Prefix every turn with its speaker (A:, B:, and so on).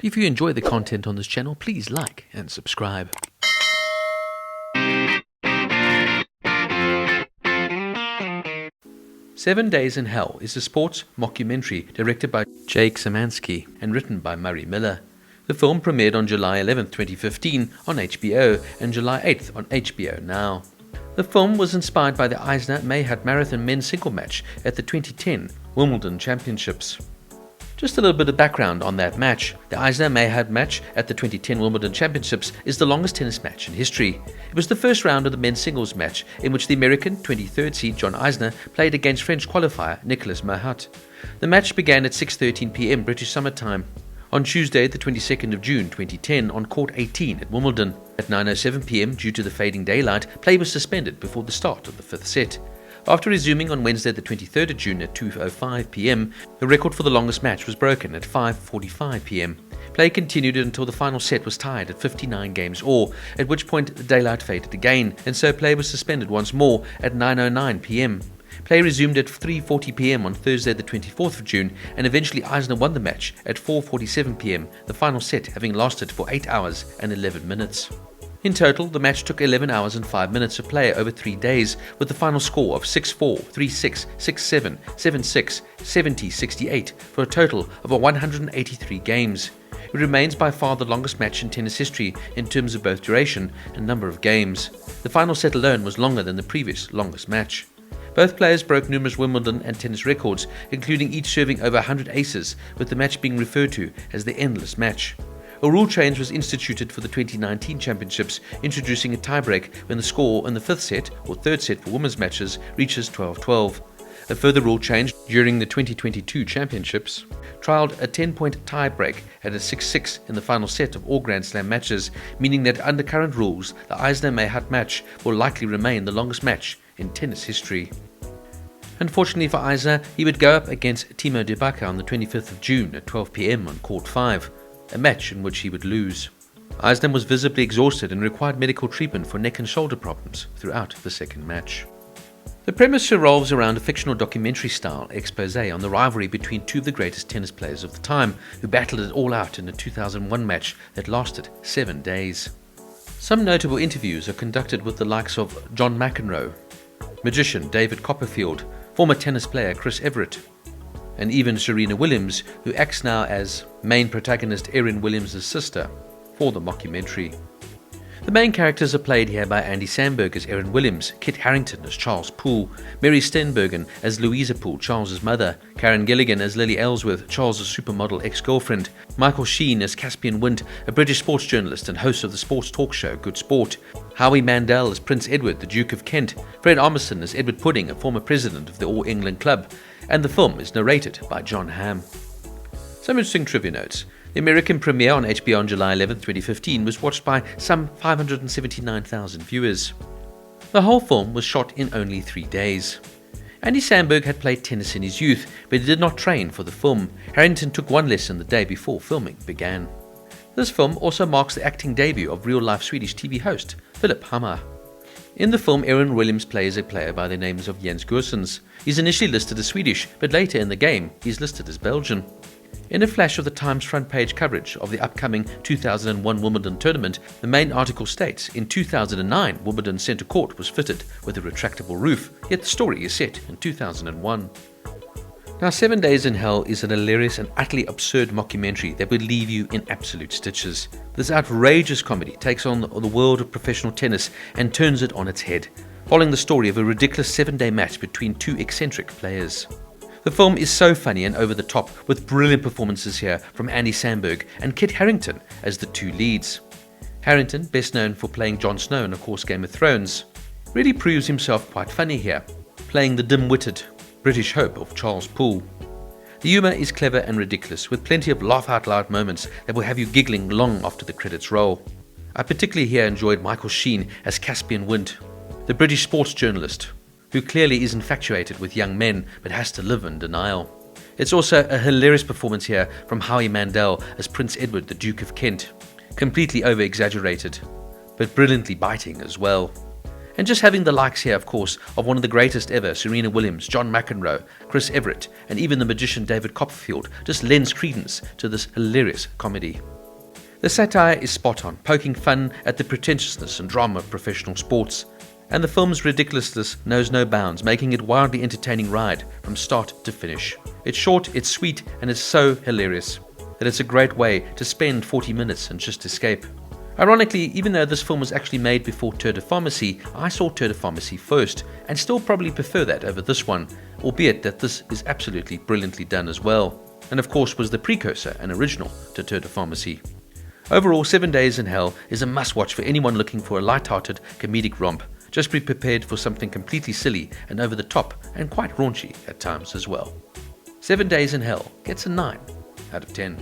A: If you enjoy the content on this channel, please like and subscribe. Seven Days in Hell is a sports mockumentary directed by Jake Szymanski and written by Murray Miller. The film premiered on July 11, 2015 on HBO and July 8th on HBO Now. The film was inspired by the Isner Mahut Marathon men's single match at the 2010 Wimbledon Championships. Just a little bit of background on that match. The Isner Mahut match at the 2010 Wimbledon Championships is the longest tennis match in history. It was the first round of the men's singles match in which the American 23rd seed John Isner played against French qualifier Nicolas Mahut. The match began at 6:13 p.m. British Summer Time on Tuesday the 22nd of June 2010 on court 18 at Wimbledon. At 9:07 p.m. due to the fading daylight, play was suspended before the start of the fifth set. After resuming on Wednesday the 23rd of June at 2:05 p.m, the record for the longest match was broken at 5:45 p.m. Play continued until the final set was tied at 59 games all, at which point the daylight faded again, and so play was suspended once more at 9:09 p.m. Play resumed at 3:40 p.m. on Thursday the 24th of June, and eventually Isner won the match at 4:47 p.m, the final set having lasted for 8 hours and 11 minutes. In total, the match took 11 hours and 5 minutes of play over 3 days, with the final score of 6-4, 3-6, 6-7, 7-6, 70-68, for a total of 183 games. It remains by far the longest match in tennis history in terms of both duration and number of games. The final set alone was longer than the previous longest match. Both players broke numerous Wimbledon and tennis records, including each serving over 100 aces, with the match being referred to as the endless match. A rule change was instituted for the 2019 championships, introducing a tiebreak when the score in the fifth set, or third set for women's matches, reaches 12-12. A further rule change during the 2022 championships trialled a 10-point tiebreak at a 6-6 in the final set of all Grand Slam matches, meaning that under current rules, the Isner-Mahut match will likely remain the longest match in tennis history. Unfortunately for Isner, he would go up against Timo de Backer on the 25th of June at 12 p.m. on court 5. A match in which he would lose. Isner was visibly exhausted and required medical treatment for neck and shoulder problems throughout the second match. The premise revolves around a fictional documentary-style expose on the rivalry between two of the greatest tennis players of the time, who battled it all out in a 2001 match that lasted 7 days. Some notable interviews are conducted with the likes of John McEnroe, magician David Copperfield, former tennis player Chris Evert, and even Serena Williams, who acts now as main protagonist Erin Williams' sister for the mockumentary. The main characters are played here by Andy Samberg as Erin Williams, Kit Harington as Charles Poole, Mary Steenburgen as Louisa Poole, Charles's mother, Karen Gilligan as Lily Ellsworth, Charles's supermodel ex-girlfriend, Michael Sheen as Caspian Wind, a British sports journalist and host of the sports talk show Good Sport, Howie Mandel as Prince Edward, the Duke of Kent, Fred Armisen as Edward Pudding, a former president of the All England Club, and the film is narrated by John Hamm. Some interesting trivia notes. The American premiere on HBO on July 11, 2015 was watched by some 579,000 viewers. The whole film was shot in only 3 days. Andy Samberg had played tennis in his youth, but he did not train for the film. Harrington took one lesson the day before filming began. This film also marks the acting debut of real-life Swedish TV host Philip Hammar. In the film, Erin Williams plays a player by the names of Jens Goossens. He's initially listed as Swedish, but later in the game, he's listed as Belgian. In a flash of the Times front page coverage of the upcoming 2001 Wimbledon tournament, the main article states, in 2009, Wimbledon Centre Court was fitted with a retractable roof, yet the story is set in 2001. Now, 7 Days in Hell is an hilarious and utterly absurd mockumentary that would leave you in absolute stitches. This outrageous comedy takes on the world of professional tennis and turns it on its head, following the story of a ridiculous 7-day match between two eccentric players. The film is so funny and over the top, with brilliant performances here from Andy Samberg and Kit Harington as the two leads. Harington, best known for playing Jon Snow in, of course, Game of Thrones, really proves himself quite funny here, playing the dim-witted British hope of Charles Poole. The humour is clever and ridiculous, with plenty of laugh-out-loud moments that will have you giggling long after the credits roll. I particularly here enjoyed Michael Sheen as Caspian Wind, the British sports journalist, who clearly is infatuated with young men but has to live in denial. It's also a hilarious performance here from Howie Mandel as Prince Edward, the Duke of Kent, completely over-exaggerated, but brilliantly biting as well. And just having the likes here, of course, of one of the greatest ever, Serena Williams, John McEnroe, Chris Everett, and even the magician David Copperfield, just lends credence to this hilarious comedy. The satire is spot on, poking fun at the pretentiousness and drama of professional sports. And the film's ridiculousness knows no bounds, making it a wildly entertaining ride from start to finish. It's short, it's sweet, and it's so hilarious that it's a great way to spend 40 minutes and just escape. Ironically, even though this film was actually made before Tour de Pharmacy, I saw Tour de Pharmacy first, and still probably prefer that over this one, albeit that this is absolutely brilliantly done as well, and of course was the precursor and original to Tour de Pharmacy. Overall, 7 Days in Hell is a must-watch for anyone looking for a light-hearted comedic romp. Just be prepared for something completely silly and over the top and quite raunchy at times as well. 7 Days in Hell gets a 9 out of 10.